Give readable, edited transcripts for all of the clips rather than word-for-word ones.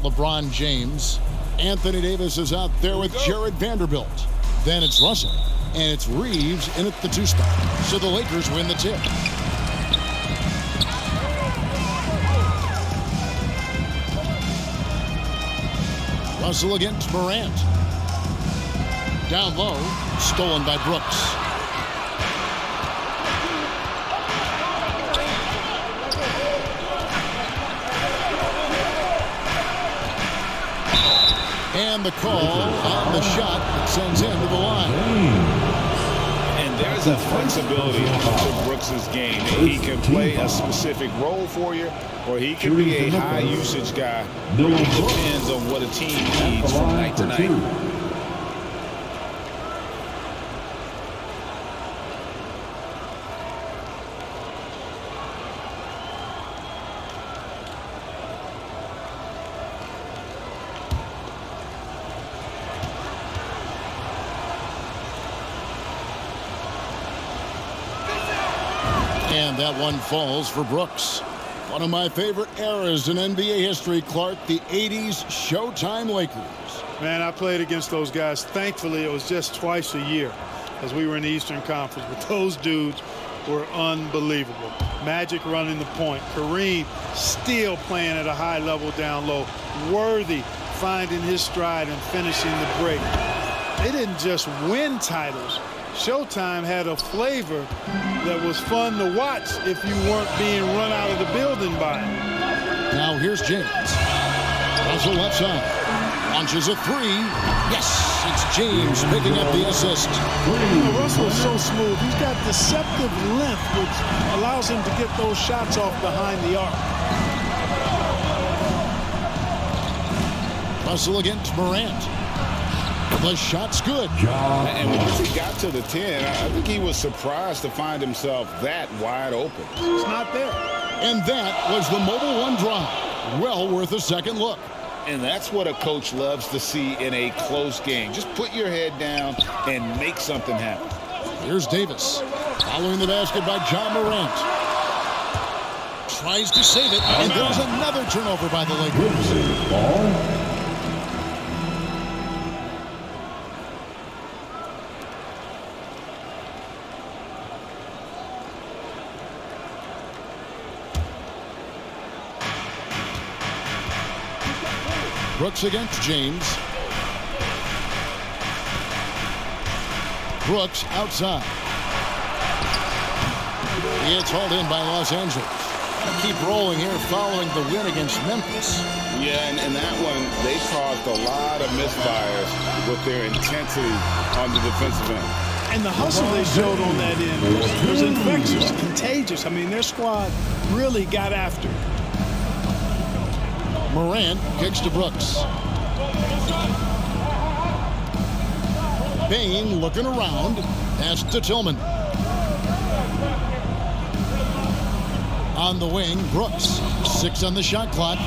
LeBron James. Anthony Davis is out there with Jared Vanderbilt. Then it's Russell. And it's Reeves in at the 2 spot. So the Lakers win the tip. Russell against Morant. Down low. Stolen by Brooks. And the call on the shot that sends him to the line. And there's a flexibility to Brooks' game. He can play a specific role for you, or he can be a high-usage guy. It depends on what a team needs from night to night. And that one falls for Brooks. One of my favorite eras in NBA history, Clark, the 80s Showtime Lakers. Man, I played against those guys. Thankfully, it was just twice a year as we were in the Eastern Conference. But those dudes were unbelievable. Magic running the point. Kareem still playing at a high level down low. Worthy finding his stride and finishing the break. They didn't just win titles. Showtime had a flavor that was fun to watch if you weren't being run out of the building by it. Now here's James. Russell left side. Launches a 3. Yes, it's James picking up the assist. Russell is so smooth. He's got deceptive length, which allows him to get those shots off behind the arc. Russell against Morant. The shot's good. And once he got to the 10, I think he was surprised to find himself that wide open. It's not there. And that was the mobile 1 drive. Well worth a second look. And that's what a coach loves to see in a close game. Just put your head down and make something happen. Here's Davis. Following the basket by John Morant. Tries to save it. And there's another turnover by the Lakers. Brooks against James. Brooks outside. It's hauled in by Los Angeles. Keep rolling here following the win against Memphis. Yeah, and that one, they caused a lot of misfires with their intensity on the defensive end. And the hustle they showed on that end was infectious, contagious. I mean, their squad really got after it. Morant kicks to Brooks. Bain looking around. Pass to Tillman. On the wing, Brooks. 6 on the shot clock.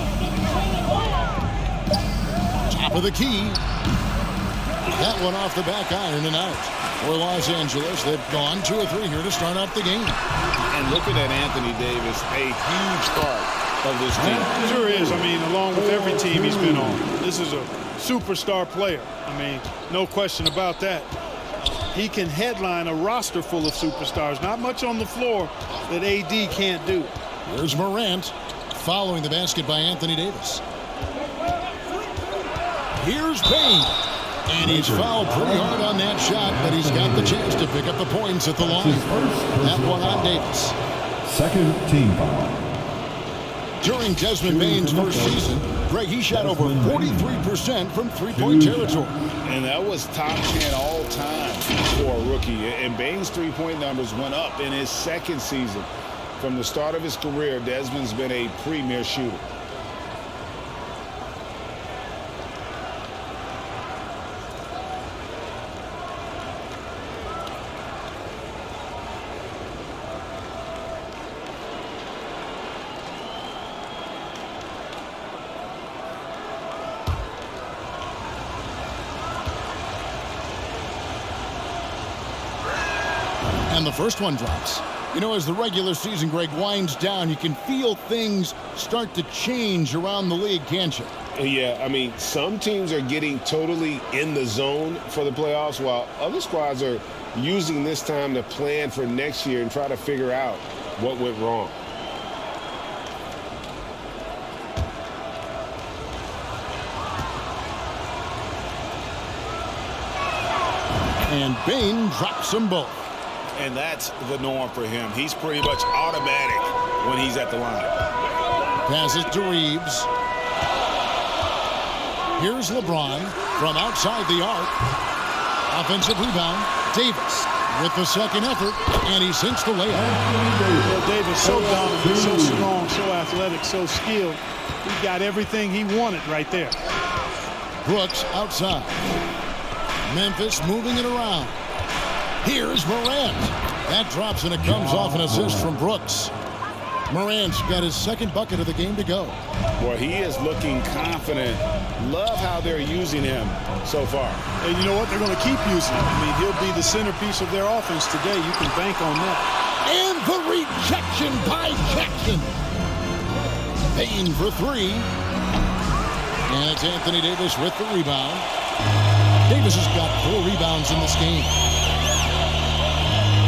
Top of the key. That one off the back iron and out. For Los Angeles, they've gone 2 or 3 here to start off the game. And looking at Anthony Davis, a huge part of this team. Sure is. I mean, along with every team he's been on, this is a superstar player. I mean, no question about that. He can headline a roster full of superstars. Not much on the floor that AD can't do. Here's Morant following the basket by Anthony Davis. Here's Bain. And he's fouled pretty hard on that shot, but he's got the chance to pick up the points at the line. That one on Davis. Second team foul. During Desmond Bain's first season, Greg, he shot over 43% from three-point territory. And that was top 10 all time for a rookie. And Bain's three-point numbers went up in his second season. From the start of his career, Desmond's been a premier shooter. And the first one drops. You know, as the regular season, Greg, winds down, you can feel things start to change around the league, can't you? Yeah, I mean, some teams are getting totally in the zone for the playoffs, while other squads are using this time to plan for next year and try to figure out what went wrong. And Bain drops them both. And that's the norm for him. He's pretty much automatic when he's at the line. Passes to Reeves. Here's LeBron from outside the arc. Offensive rebound. Davis with the second effort, and he sinks the layup. Well, Davis so dominant, so strong, so athletic, so skilled. He got everything he wanted right there. Brooks outside. Memphis moving it around. Here's Morant. That drops, and it comes off an assist from Brooks. Morant's got his second bucket of the game to go. Boy, he is looking confident. Love how they're using him so far. And you know what? They're going to keep using him. I mean, he'll be the centerpiece of their offense today. You can bank on that. And the rejection by Jackson. Bain for three. And it's Anthony Davis with the rebound. Davis has got 4 rebounds in this game.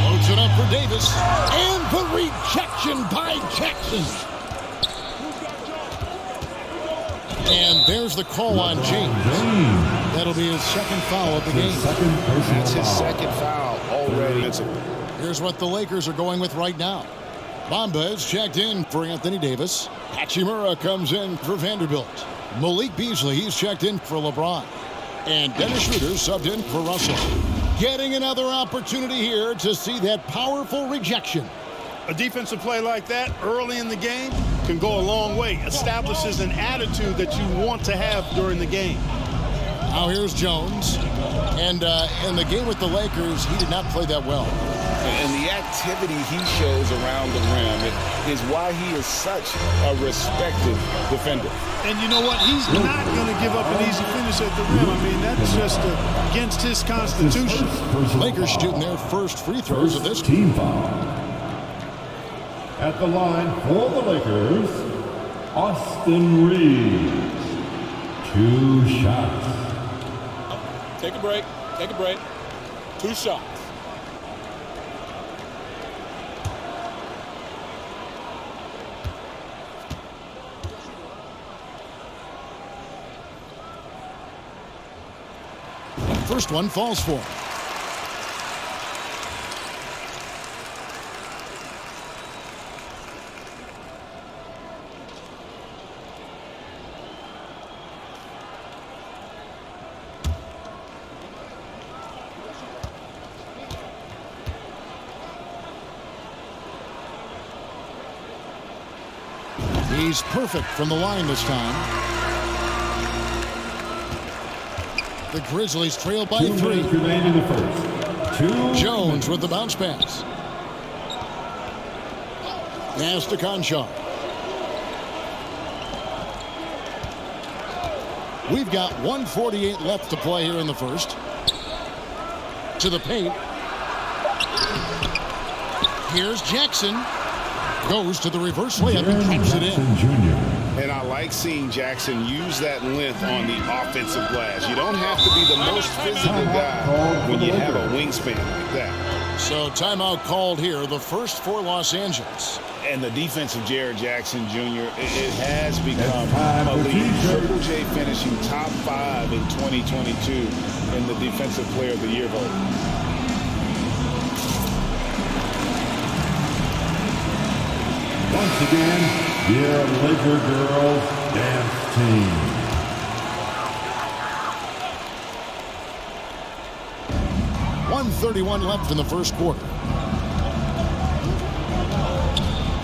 Loads it up for Davis. And the rejection by Jackson. And there's the call on James. That'll be his second foul of the game. That's his second foul already. Here's what the Lakers are going with right now. Bamba is checked in for Anthony Davis. Hachimura comes in for Vanderbilt. Malik Beasley, he's checked in for LeBron. And Dennis Schroeder subbed in for Russell. Getting another opportunity here to see that powerful rejection. A defensive play like that early in the game can go a long way. Establishes an attitude that you want to have during the game. Now here's Jones. And in the game with the Lakers, he did not play that well. And the activity he shows around the rim is why he is such a respected defender. And you know what? He's not going to give up an easy finish at the rim. I mean, that's just against his constitution. Lakers shooting their first free throws of this team foul. At the line for the Lakers, Austin Reeves. 2 shots. Take a break. Take a break. 2 shots. First one falls for him. He's perfect from the line this time. The Grizzlies trail by 3. 2 minutes remain in the first. Jones with the bounce pass. Pass to Conchar. We've got 1:48 left to play here in the first. To the paint. Here's Jackson. Goes to the reverse layup and drops it in. And I like seeing Jackson use that length on the offensive glass. You don't have to be the most physical guy when you have a wingspan like that. So timeout called here, the first for Los Angeles. And the defense of Jared Jackson Jr., it has become a lead. Triple J finishing top 5 in 2022 in the Defensive Player of the Year vote. Once again, your Laker girls dance team. .131 left in the first quarter.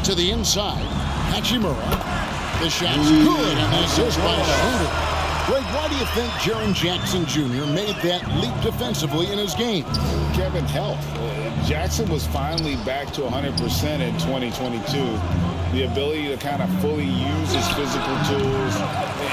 To the inside, Hachimura. The shot's good, and the assist by Schroeder. Greg, why do you think Jaren Jackson Jr. made that leap defensively in his game? Kevin, health. Jackson was finally back to 100% in 2022. The ability to kind of fully use his physical tools,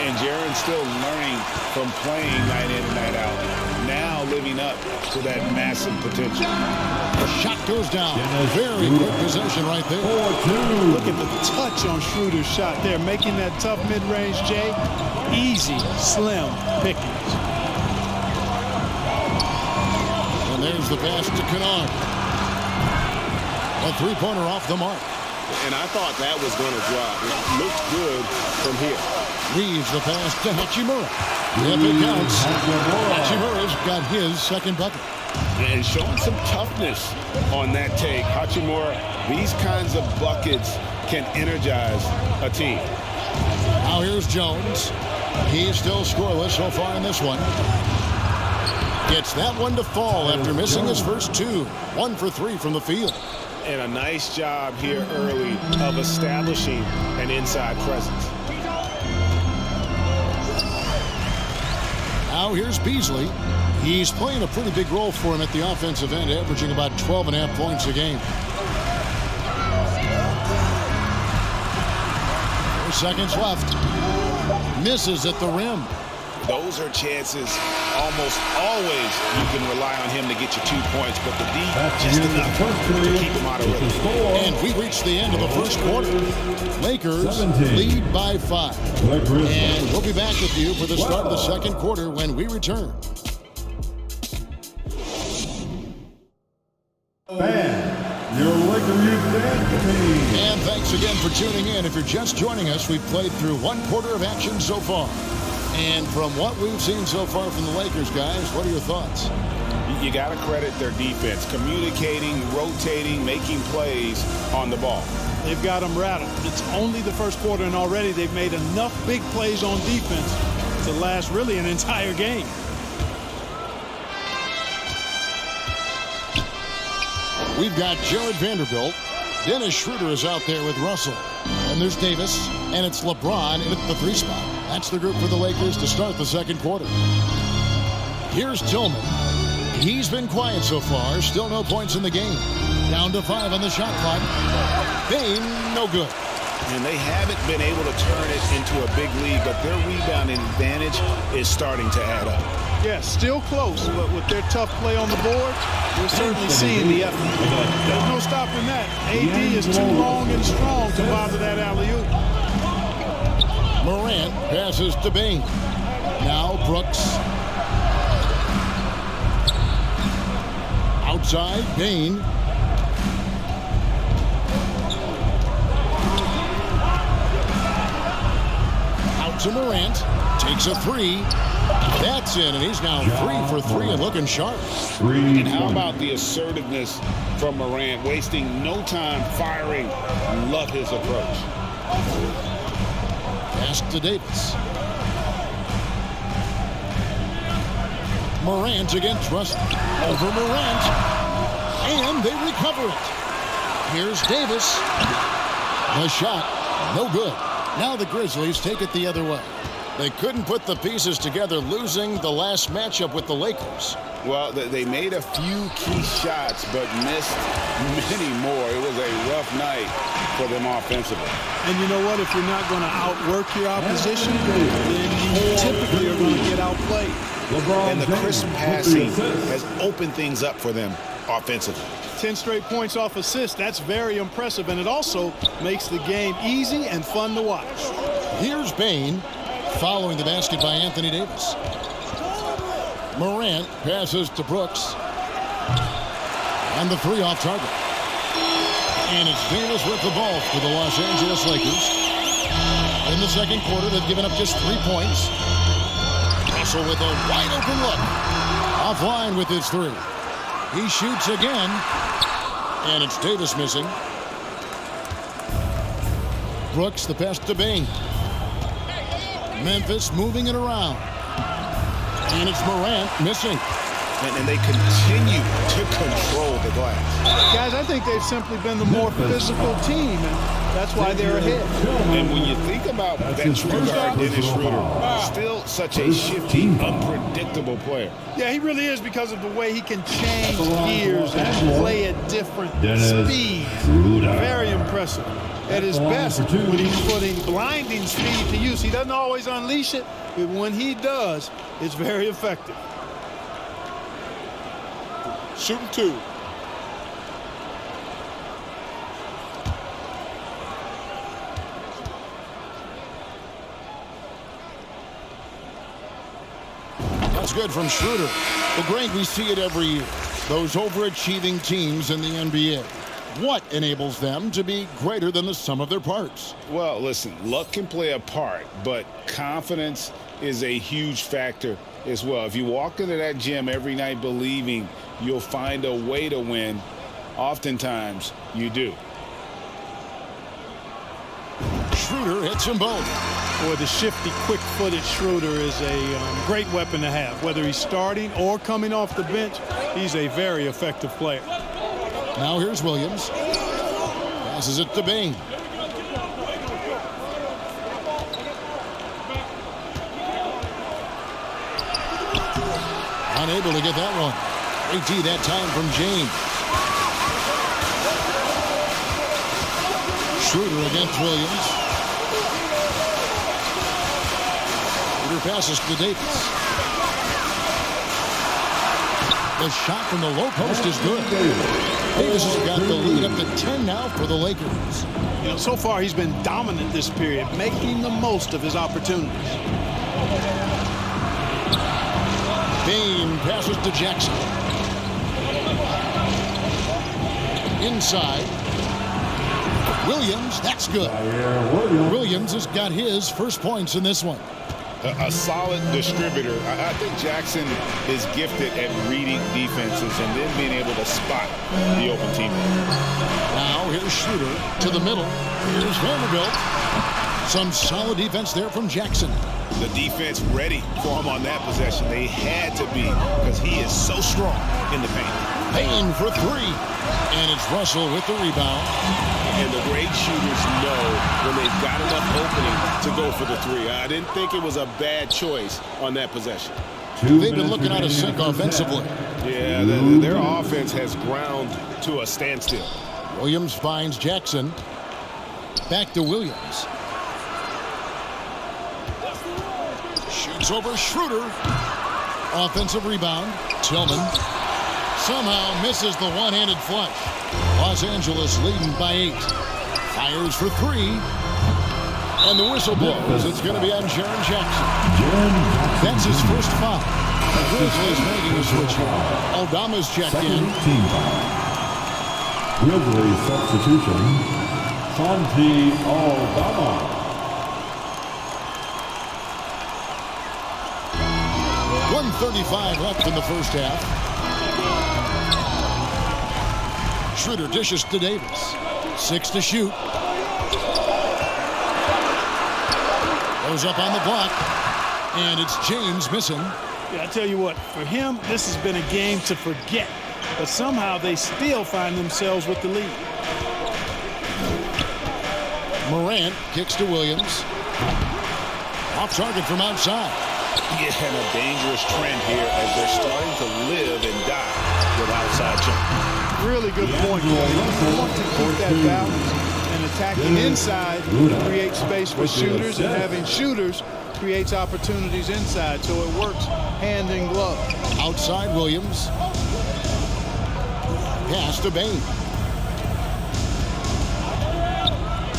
and Jaren's still learning from playing night in and night out. Now now living up to that massive potential. The shot goes down. Very good possession right there. 4-2. Look at the touch on Schroeder's shot there, making that tough mid-range, Jay. Easy, slim pickings. And there's the pass to Kennard. A three-pointer off the mark. And I thought that was going to drop. It looked good from here. Reeves the pass to Hachimura. If it counts, Hachimura's got his second bucket. And showing some toughness on that take. Hachimura, these kinds of buckets can energize a team. Now here's Jones. He's still scoreless so far in this one. Gets that one to fall after missing his first two. 1 for 3 from the field. And a nice job here early of establishing an inside presence. Now here's Beasley. He's playing a pretty big role for him at the offensive end, averaging about 12.5 points a game. 4 seconds left. Misses at the rim. Those are chances almost always you can rely on him to get you 2 points, but the D just enough to keep him out of rhythm. And we reached the end of the first quarter. Lakers lead by 5. And we'll be back with you for the start of the second quarter when we return. And your Laker Youth Dance Team. And thanks again for tuning in. If you're just joining us, we've played through 1 quarter of action so far. And from what we've seen so far from the Lakers, guys, what are your thoughts? You got to credit their defense, communicating, rotating, making plays on the ball. They've got them rattled. It's only the first quarter, and already they've made enough big plays on defense to last really an entire game. We've got Jared Vanderbilt. Dennis Schroeder is out there with Russell. And there's Davis, and it's LeBron in at the 3 spot. That's the group for the Lakers to start the second quarter. Here's Tillman. He's been quiet so far. Still no points in the game. Down to 5 on the shot clock. Bain, no good. And they haven't been able to turn it into a big lead, but their rebounding advantage is starting to add up. Yeah, still close, but with their tough play on the boards, we're certainly seeing the effort. There's no stopping that. AD is too long and strong to bother that alley-oop. Morant passes to Bain. Now Brooks. Outside, Bain. Out to Morant. Takes a 3. That's in, and he's now 3 for 3 and looking sharp. And how about the assertiveness from Morant, wasting no time firing. Love his approach. Pass to Davis. Morant against Russell. Over Morant. And they recover it. Here's Davis. The shot. No good. Now the Grizzlies take it the other way. They couldn't put the pieces together, losing the last matchup with the Lakers. Well, they made a few key shots, but missed many more. It was a rough night for them offensively. And you know what? If you're not going to outwork your opposition, then you typically are going to get outplayed. And the crisp passing has opened things up for them offensively. 10 straight points off assists. That's very impressive, and it also makes the game easy and fun to watch. Here's Bain. Following the basket by Anthony Davis. Morant passes to Brooks. And the 3 off target. And it's Davis with the ball for the Los Angeles Lakers. In the second quarter, they've given up just 3 points. Russell with a wide open look. Offline with his 3. He shoots again. And it's Davis missing. Brooks, the pass to Bain. Memphis moving it around. And it's Morant missing. And they continue to control the glass. Guys, I think they've simply been the more physical team, and that's why they're ahead. And when you think about that shooter guard, Dennis Schroeder, still such a shifty, unpredictable player. Yeah, he really is, because of the way he can change gears and play at different speeds. Very impressive. At his best, when he's putting blinding speed to use. He doesn't always unleash it, but when he does, it's very effective. Shooting 2. That's good from Schroeder. Well, Greg, we see it every year. Those overachieving teams in the NBA. What enables them to be greater than the sum of their parts? Well, listen, luck can play a part, but confidence is a huge factor as well. If you walk into that gym every night believing you'll find a way to win, oftentimes you do. Schroeder hits them both. Boy, the shifty, quick-footed Schroeder is a great weapon to have. Whether he's starting or coming off the bench, he's a very effective player. Now here's Williams. Passes it to Bain. Unable to get that one. AT that time from James. Schroeder against Williams. Schroeder passes to Davis. The shot from the low post is good. Davis has got the lead up to 10 now for the Lakers. You know, so far he's been dominant this period, making the most of his opportunities. Bain passes to Jackson. Inside. Williams, that's good. Williams has got his first points in this one. A solid distributor. I think Jackson is gifted at reading defenses and then being able to spot the open teammate. Now here's Schroeder to the middle. Here's Vanderbilt. Some solid defense there from Jackson. The defense ready for him on that possession. They had to be because he is so strong in the paint. Bain for 3. And it's Russell with the rebound. And the great shooters know when they've got enough opening to go for the 3. I didn't think it was a bad choice on that possession. They've been looking out of sync offensively. Yeah, their offense has ground to a standstill. Williams finds Jackson. Back to Williams. Shoots over Schroeder. Offensive rebound. Tillman somehow misses the one-handed flush. Los Angeles leading by 8. Fires for 3. And the whistle blows. It's going to be on Jaren Jackson. That's his first foul. The Grizzlies making a switch here. Aldama's checked in. Grizzlies substitution. Santi Aldama. 1:35 left in the first half. Schroeder dishes to Davis. 6 to shoot. Goes up on the block. And it's James missing. Yeah, I tell you what, for him, this has been a game to forget. But somehow they still find themselves with the lead. Morant kicks to Williams. Off target from outside. Yeah, and a dangerous trend here as they're starting to live and die with outside jump. Really good point. You want to keep that balance, and attacking inside creates space for shooters, and having shooters creates opportunities inside, so it works hand in glove. Outside Williams. Pass to Bain.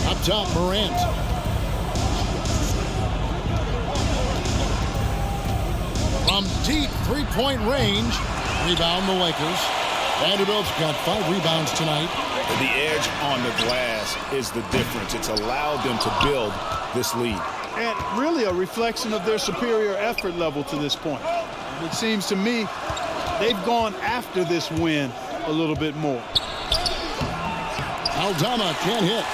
Up top, Morant. From deep three-point range. Rebound the Lakers. Vanderbilt's got 5 rebounds tonight. The edge on the glass is the difference. It's allowed them to build this lead. And really a reflection of their superior effort level to this point. It seems to me they've gone after this win a little bit more. Aldama can't hit.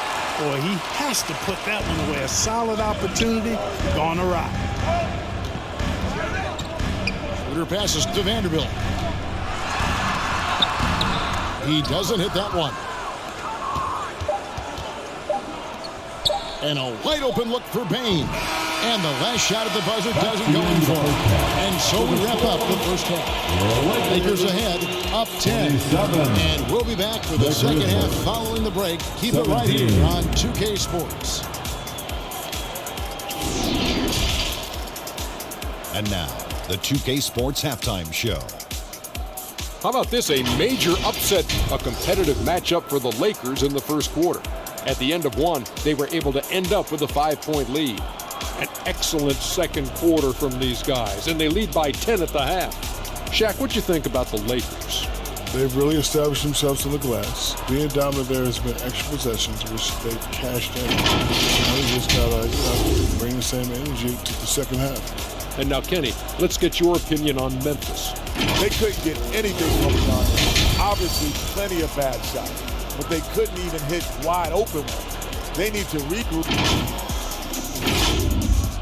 Boy, he has to put that one away. A solid opportunity gone awry. Schroeder passes to Vanderbilt. He doesn't hit that one. And a wide open look for Bain. And the last shot at the buzzer doesn't go in for him. And so we wrap up the first half. Lakers ahead, up 10. And we'll be back for the second half following the break. Keep it right here on 2K Sports. And now, the 2K Sports Halftime Show. How about this? A major upset, a competitive matchup for the Lakers in the first quarter. At the end of one, they were able to end up with a 5-point lead. An excellent second quarter from these guys, and they lead by 10 at the half. Shaq, what you think about the Lakers? They've really established themselves in the glass. Being dominant there has been extra possessions, which they've cashed in. Now they just gotta bring the same energy to the second half. And now, Kenny, let's get your opinion on Memphis. They couldn't get anything going on. Obviously, plenty of bad shots, but they couldn't even hit wide open ones. They need to regroup.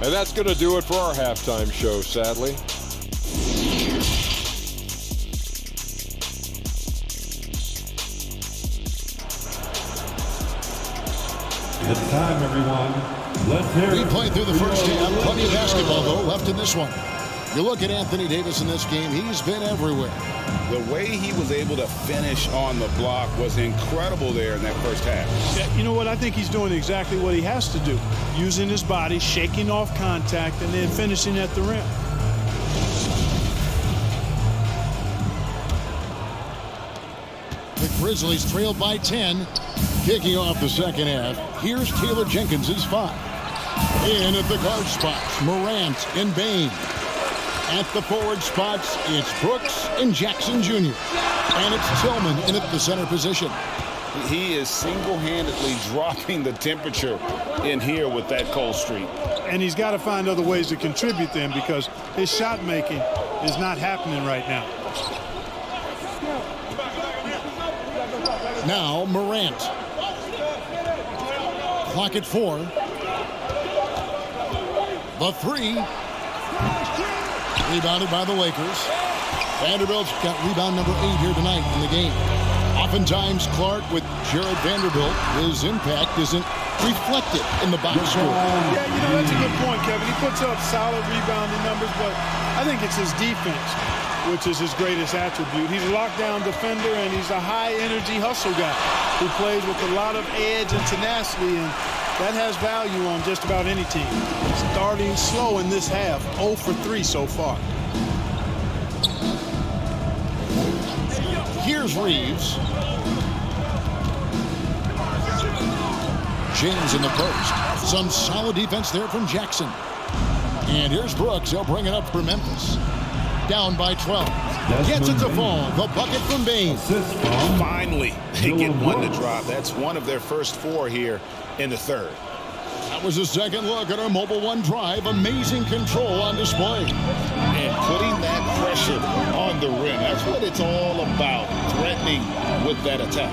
And that's going to do it for our halftime show, sadly. It's time, everyone. Let's hear it. We played through the first half. Plenty of basketball, though, left in this one. You look at Anthony Davis in this game, he's been everywhere. The way he was able to finish on the block was incredible there in that first half. Yeah, you know what? I think he's doing exactly what he has to do. Using his body, shaking off contact, and then finishing at the rim. The Grizzlies trailed by 10. Kicking off the second half, here's Taylor Jenkins' 5. In at the guard spots, Morant and Bane. At the forward spots, it's Brooks and Jackson Jr. And it's Tillman in at the center position. He is single-handedly dropping the temperature in here with that cold streak. And he's got to find other ways to contribute them because his shot making is not happening right now. Now Morant. Clock at 4. The 3. Rebounded by the Lakers. Vanderbilt's got rebound number 8 here tonight in the game. Oftentimes, Clark with Jared Vanderbilt, his impact isn't reflected in the box score. Yeah, you know, that's a good point, Kevin. He puts up solid rebounding numbers, but I think it's his defense, which is his greatest attribute. He's a lockdown defender, and he's a high-energy hustle guy who plays with a lot of edge and tenacity, and that has value on just about any team. Starting slow in this half, 0 for 3 so far. Here's Reeves. James in the post. Some solid defense there from Jackson. And here's Brooks. He'll bring it up for Memphis. Down by 12. Gets it to fall. The bucket from Bane. Finally, they get one to drop. That's one of their first 4 here in the third. That was a second look at our Mobile One drive. Amazing control on display. And putting that pressure on the rim. That's what it's all about, threatening with that attack.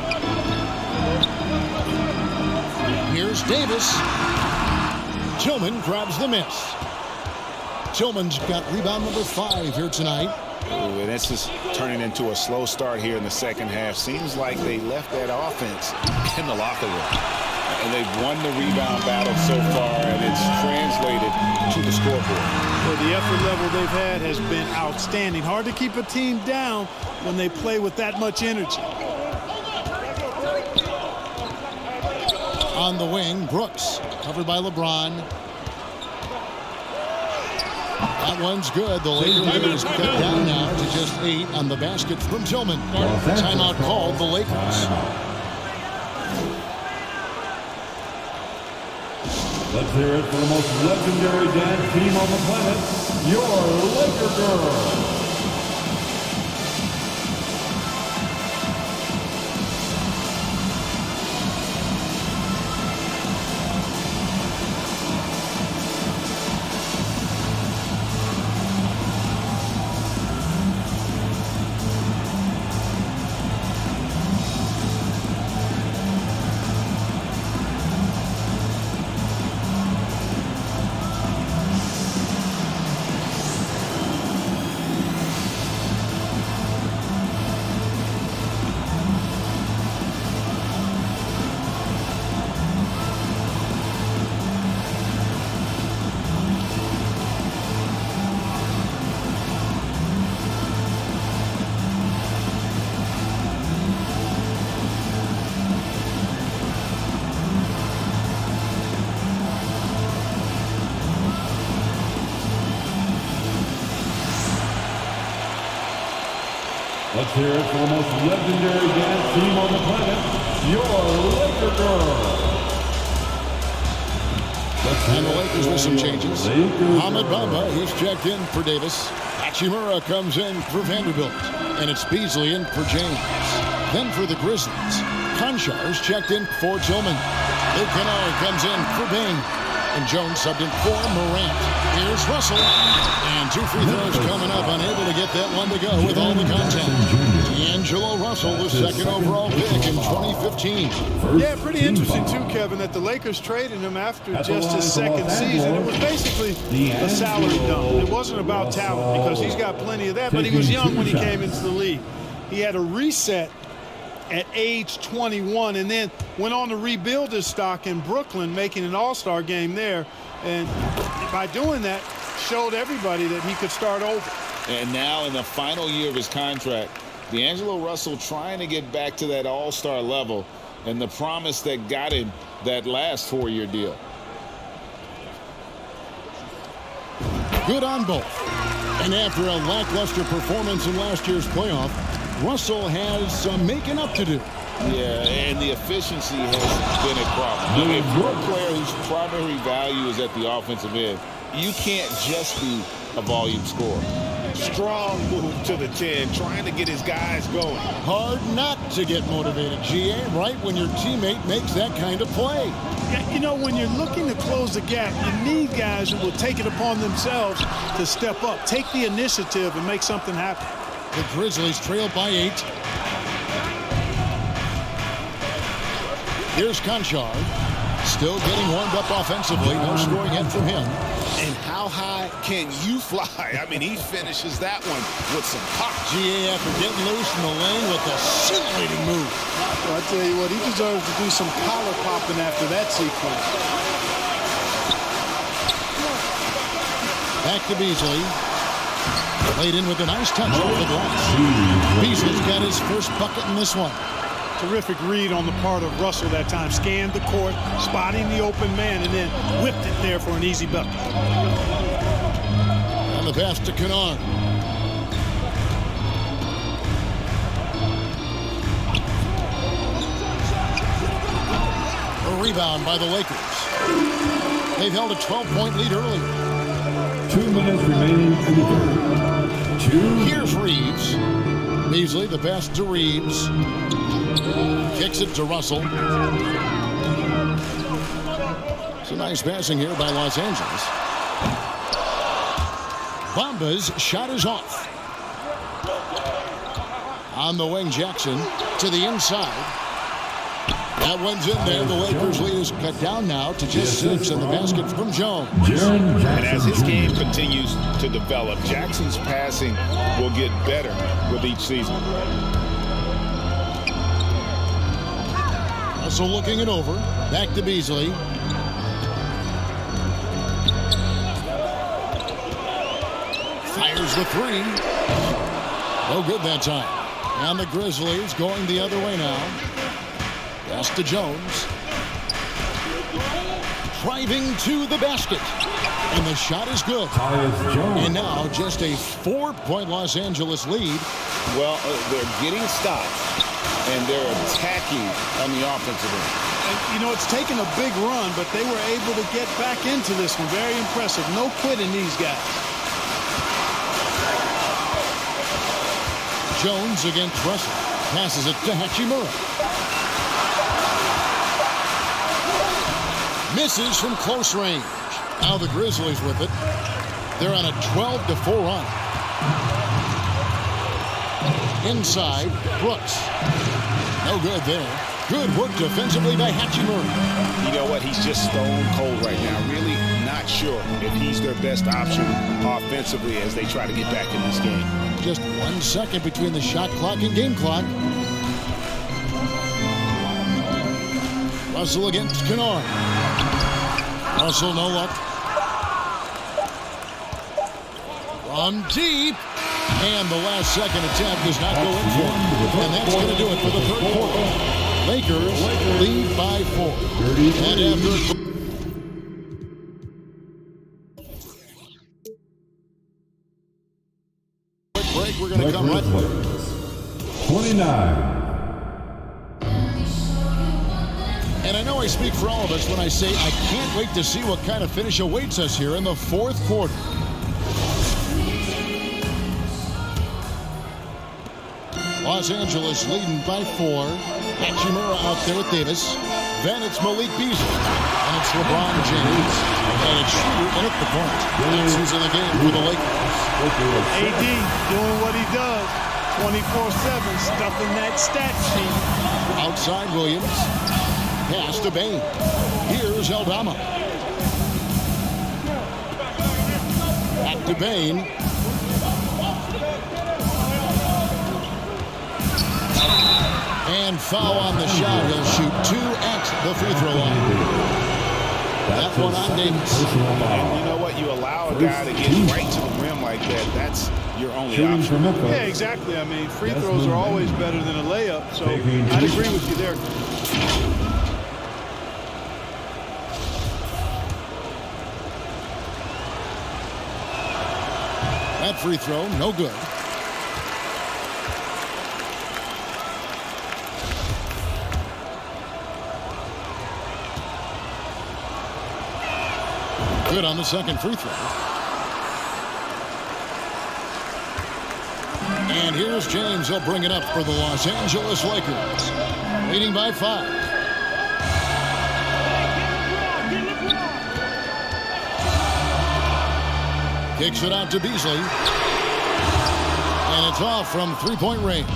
Here's Davis. Tillman grabs the miss. Tillman's got rebound number 5 here tonight. Ooh, and this is turning into a slow start here in the second half. Seems like they left that offense in the locker room. And they've won the rebound battle so far, and it's translated to the scoreboard. Well, the effort level they've had has been outstanding. Hard to keep a team down when they play with that much energy. On the wing, Brooks, covered by LeBron. That one's good. The Lakers cut down now to just 8 on the basket from Tillman. Timeout called the Lakers. Let's hear it for the most legendary dance team on the planet, your Laker Girls. Let's hear it for the most legendary dance team on the planet, your Laker girls. And the Lakers with some changes. Ahmed Bamba, he's checked in for Davis. Hachimura comes in for Vanderbilt. And it's Beasley in for James. Then for the Grizzlies, Konchar's checked in for Tillman. Luke Kennard comes in for Bain. And Jones subbed in for Morant. Here's Russell. And 2 free throws coming up, unable to get that one to go with all the contact. D'Angelo Russell, the second overall pick in 2015. Yeah, pretty interesting too, Kevin, that the Lakers traded him after just his second season. It was basically a salary dump. It wasn't about talent because he's got plenty of that, but he was young when he came into the league. He had a reset at age 21 and then went on to rebuild his stock in Brooklyn, making an all-star game there. And by doing that, showed everybody that he could start over. And now in the final year of his contract, D'Angelo Russell trying to get back to that all-star level and the promise that got him that last 4-year deal. Good on both. And after a lackluster performance in last year's playoff, Russell has some making up to do. Yeah, and the efficiency has been a problem. If you're a player whose primary value is at the offensive end, you can't just be a volume scorer. Strong move to the 10, trying to get his guys going. Hard not to get motivated, GA, right when your teammate makes that kind of play. Yeah, you know, when you're looking to close the gap, you need guys who will take it upon themselves to step up, take the initiative and make something happen. The Grizzlies trail by 8. Here's Konchar. Still getting warmed up offensively. No scoring yet from him. And how high can you fly? I mean, he finishes that one with some pop. GA after getting loose in the lane with a scintillating move. Well, I tell you what, he deserves to do some collar popping after that sequence. Back to Beasley. Played in with a nice touch over the glass. Beasley's got his first bucket in this one. Terrific read on the part of Russell that time. Scanned the court, spotting the open man, and then whipped it there for an easy bucket. And the pass to Kennard. A rebound by the Lakers. They've held a 12-point lead earlier. 2 minutes remaining in the third. Here's Reeves. Beasley, the pass to Reeves. Kicks it to Russell. Some nice passing here by Los Angeles. Bamba's shot is off. On the wing, Jackson to the inside. That one's in there. The Lakers lead is cut down now to just 6, and the basket from Jones. And as his game continues to develop, Jackson's passing will get better with each season. Russell looking it over. Back to Beasley. Fires the 3. No good that time. And the Grizzlies going the other way now. Pass to Jones. Driving to the basket. And the shot is good. And now just a 4-point Los Angeles lead. Well, they're getting stops, and they're attacking on the offensive end. And, you know, it's taken a big run, but they were able to get back into this one. Very impressive. No quitting these guys. Jones against Russell. Passes it to Hachimura. Misses from close range. Now the Grizzlies with it. They're on a 12-4 run. Inside, Brooks. No good there. Good work defensively by Hachimura. You know what? He's just stone cold right now. Really not sure if he's their best option offensively as they try to get back in this game. Just 1 second between the shot clock and game clock. Russell against Kennard. Russell, no luck. From deep. And the last second attempt does not go in for it. And that's going to do it for the third quarter. Lakers lead by 4. And after a quick break, we're going to come right back. 29. And I know I speak for all of us when I say I can't wait to see what kind of finish awaits us here in the fourth quarter. Los Angeles leading by 4. Hachimura out there with Davis. Then it's Malik Beasley. And it's LeBron James. And it's Schroeder in at the point. That's who's in the game for the Lakers. AD doing what he does. 24/7, stuffing that stat sheet. Outside Williams. Pass to Bane. Here's Aldama. Back to Bane. And foul on the shot. He'll shoot 2 at the free throw line. That one on Davis. And you know what? You allow a guy to get right to the rim like that. That's your only option. Yeah, exactly. I mean, free throws are always better than a layup. So I'd agree with you there. That free throw, no good. Good on the second free throw. And here's James. He'll bring it up for the Los Angeles Lakers. Leading by 5. Kicks it out to Beasley. And it's off from three-point range.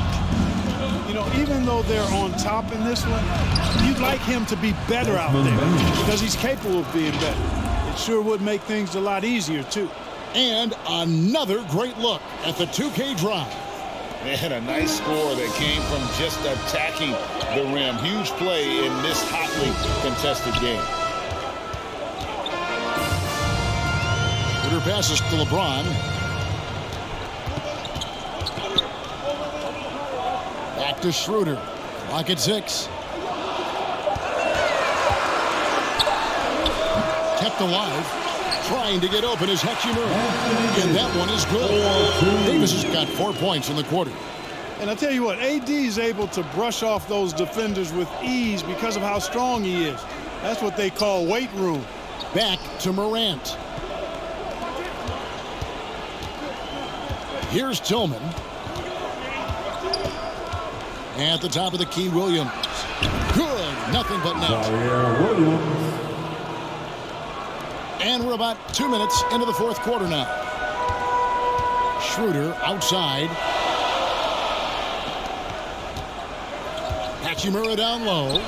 You know, even though they're on top in this one, you'd like him to be better out there because he's capable of being better. It sure would make things a lot easier, too. And another great look at the 2K drive. And a nice score that came from just attacking the rim. Huge play in this hotly contested game. Schroeder passes to LeBron. Back to Schroeder. Clock at 6. Kept alive. Trying to get open is Hachimura. And that one is good. Davis has got 4 points in the quarter. And I tell you what, AD is able to brush off those defenders with ease because of how strong he is. That's what they call weight room. Back to Morant. Here's Tillman. At the top of the key, Williams. Good. Nothing but net. And we're about 2 minutes into the fourth quarter now. Schroeder outside. Hachimura down low.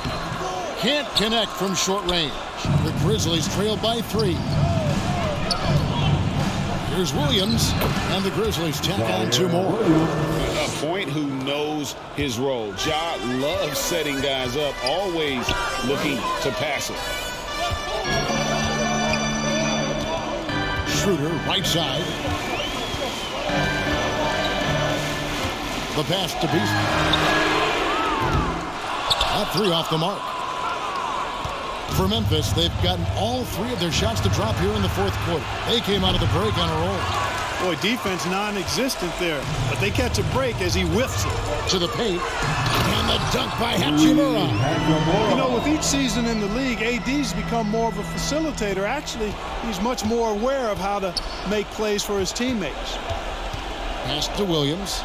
Can't connect from short range. The Grizzlies trail by 3. Here's Williams, and the Grizzlies tack on 2 more. A point who knows his role. Ja loves setting guys up, always looking to pass it. Schroeder, right side. The pass to Beasley. That 3 off the mark. For Memphis, they've gotten all 3 of their shots to drop here in the fourth quarter. They came out of the break on a roll. Boy, defense non-existent there, but they catch a break as he whiffs it. To the paint, and the dunk by Hachimura. You know, with each season in the league, AD's become more of a facilitator. Actually, he's much more aware of how to make plays for his teammates. Pass to Williams.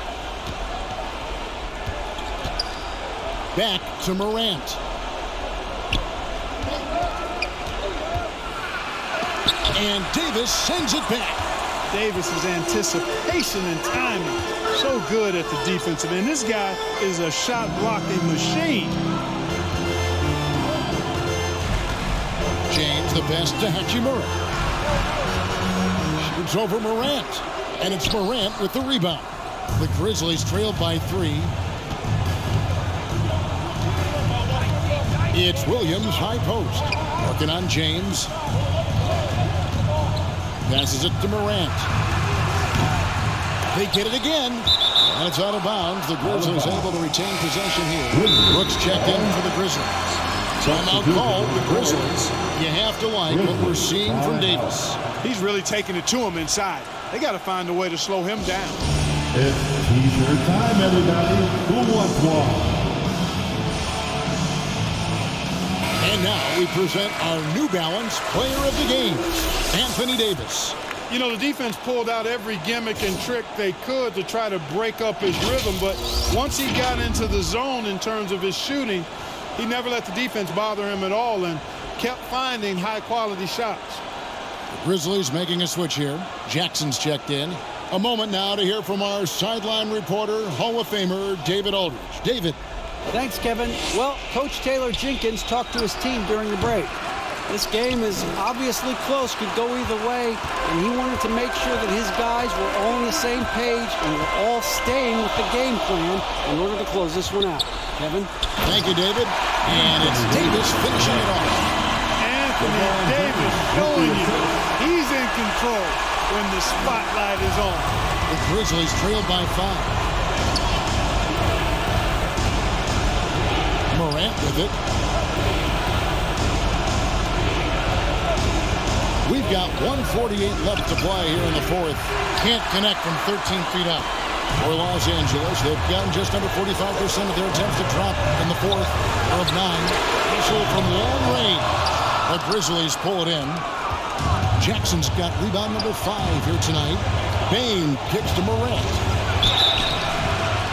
Back to Morant. And Davis sends it back. Davis's anticipation and timing, so good at the defensive end. This guy is a shot-blocking machine. James, the pass to Hachimura. Shoots over Morant. And it's Morant with the rebound. The Grizzlies trail by 3. It's Williams, high post. Working on James. Passes it to Morant. They get it again. And it's out of bounds. The Grizzlies able to retain possession here. Brooks checked in for the Grizzlies. Timeout called the Grizzlies. You have to like what we're seeing from Davis. He's really taking it to him inside. They got to find a way to slow him down. It's t-shirt time, everybody. Who wants one? And now we present our New Balance Player of the Game, Anthony Davis. You know, the defense pulled out every gimmick and trick they could to try to break up his rhythm, but once he got into the zone in terms of his shooting, he never let the defense bother him at all and kept finding high-quality shots. The Grizzlies making a switch here. Jackson's checked in. A moment now to hear from our sideline reporter, Hall of Famer David Aldridge. David. Thanks, Kevin. Well, Coach Taylor Jenkins talked to his team during the break. This game is obviously close, could go either way, and he wanted to make sure that his guys were all on the same page and were all staying with the game plan in order to close this one out. Kevin? Thank you, David. And it's Davis finishing it off. Anthony Davis showing you he's in control when the spotlight is on. The Grizzlies trailed by 5. Morant with it. We've got 1:48 left to play here in the fourth. Can't connect from 13 feet out. For Los Angeles, they've gotten just under 45% of their attempts to drop in the fourth of 9. Also from long range, the Grizzlies pull it in. Jackson's got rebound number 5 here tonight. Bain kicks to Morant.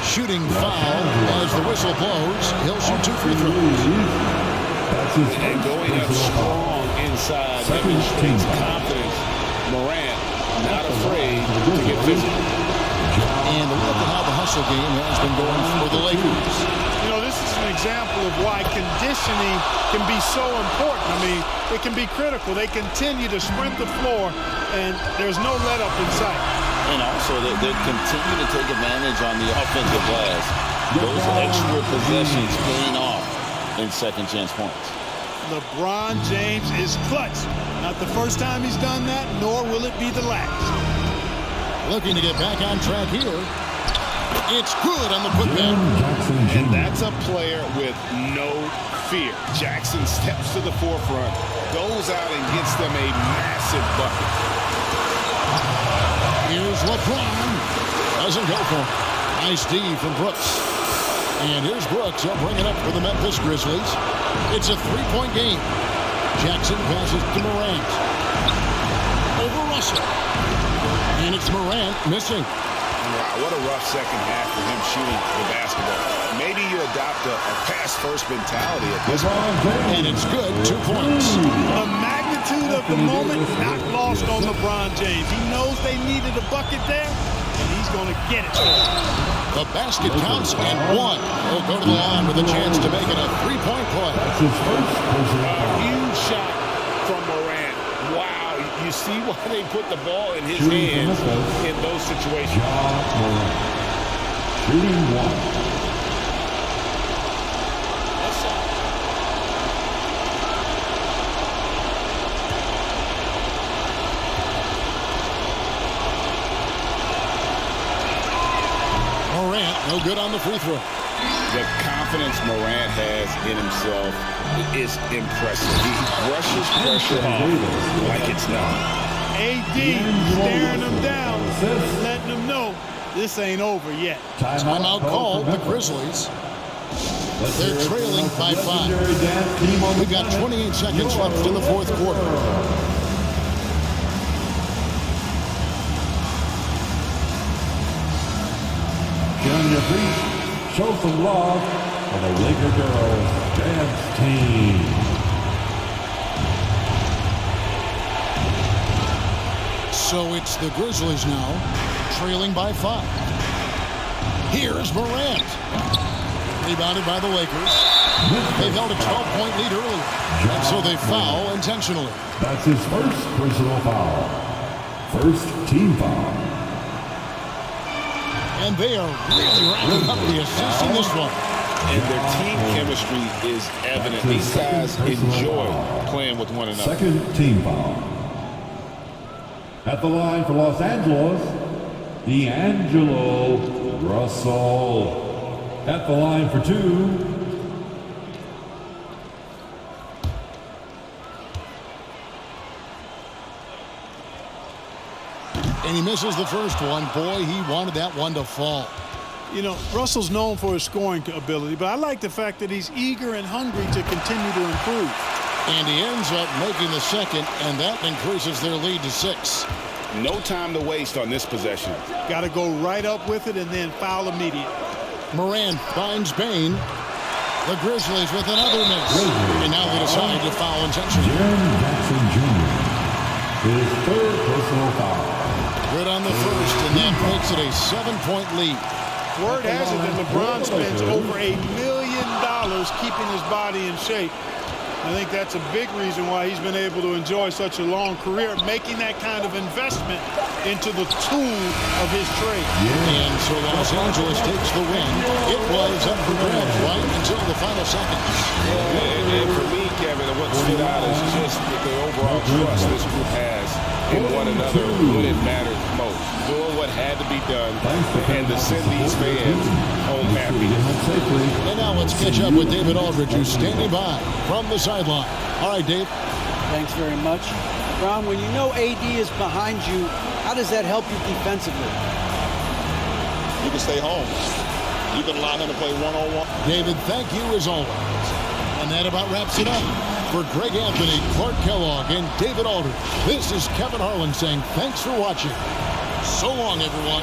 Shooting foul as the whistle blows. He'll shoot 2 free throws. And going up strong inside demonstrates confidence. Morant not afraid to get physical. And look at how the hustle game has been going for the Lakers. You know, this is an example of why conditioning can be so important. I mean, it can be critical. They continue to sprint the floor, and there's no let-up in sight. And also, they continue to take advantage on the offensive glass. Those extra possessions paying off in second chance points. LeBron James is clutch. Not the first time he's done that, nor will it be the last. Looking to get back on track here. It's good on the putback. And that's a player with no fear. Jackson steps to the forefront, goes out and gets them a massive bucket. Here's LeBron. Doesn't go for it. Nice D from Brooks. And here's Brooks. He'll bring it up for the Memphis Grizzlies. It's a 3-point game. Jackson passes to Morant. Over Russell. And it's Morant missing. Wow, what a rough second half for him shooting the basketball. Maybe you adopt a pass-first mentality at this point. And it's good. 2 points. The magnitude of the moment not lost on LeBron James. He knows they needed a bucket there, and he's going to get it. The basket counts and 1. He'll go to the line with a chance to make it a 3-point play. A huge shot from Morant. Wow, you see why they put the ball in his hands in those situations. Shooting 1. No good on the free throw. The confidence Morant has in himself is impressive. He brushes pressure off like it's nothing. AD staring him down, letting him know this ain't over yet. Timeout called the Grizzlies. They're trailing by 5. We've got 28 seconds left in the fourth quarter. Get on your feet, show some love for the Laker girls dance team. So it's the Grizzlies now, trailing by 5. Here's Morant. Rebounded by the Lakers. They've held a 12-point lead earlier, and so they foul intentionally. That's his first personal foul. First team foul. And they are really racking up the assists in this one. And their team chemistry is evident. These guys enjoy playing with one another. Second team foul. At the line for Los Angeles, D'Angelo Russell. At the line for 2. And he misses the first one. Boy, he wanted that one to fall. You know, Russell's known for his scoring ability, but I like the fact that he's eager and hungry to continue to improve. And he ends up making the second, and that increases their lead to 6. No time to waste on this possession. Got to go right up with it and then foul immediate. Morant finds Bain. The Grizzlies with another miss. And now they decide to foul intentionally. Jaren Jackson Jr. His third personal foul. Good on the first, and that makes it a 7-point lead. Word has it that LeBron spends over $1 million keeping his body in shape. I think that's a big reason why he's been able to enjoy such a long career, making that kind of investment into the tool of his trade. And so Los Angeles takes the win. It was up for grabs right until the final seconds. And for me, Kevin, what stood out is just the overall trust this group has in one another when it matters most. Doing what had to be done and to send these fans home happy. And now let's catch up with David Aldridge, who's standing by from the sideline. All right, Dave. Thanks very much. Ron, when you know AD is behind you, how does that help you defensively? You can stay home. You can allow him to play one-on-one. David, thank you as always. And that about wraps it up. For Greg Anthony, Clark Kellogg, and David Aldridge, this is Kevin Harlan saying thanks for watching. So long, everyone.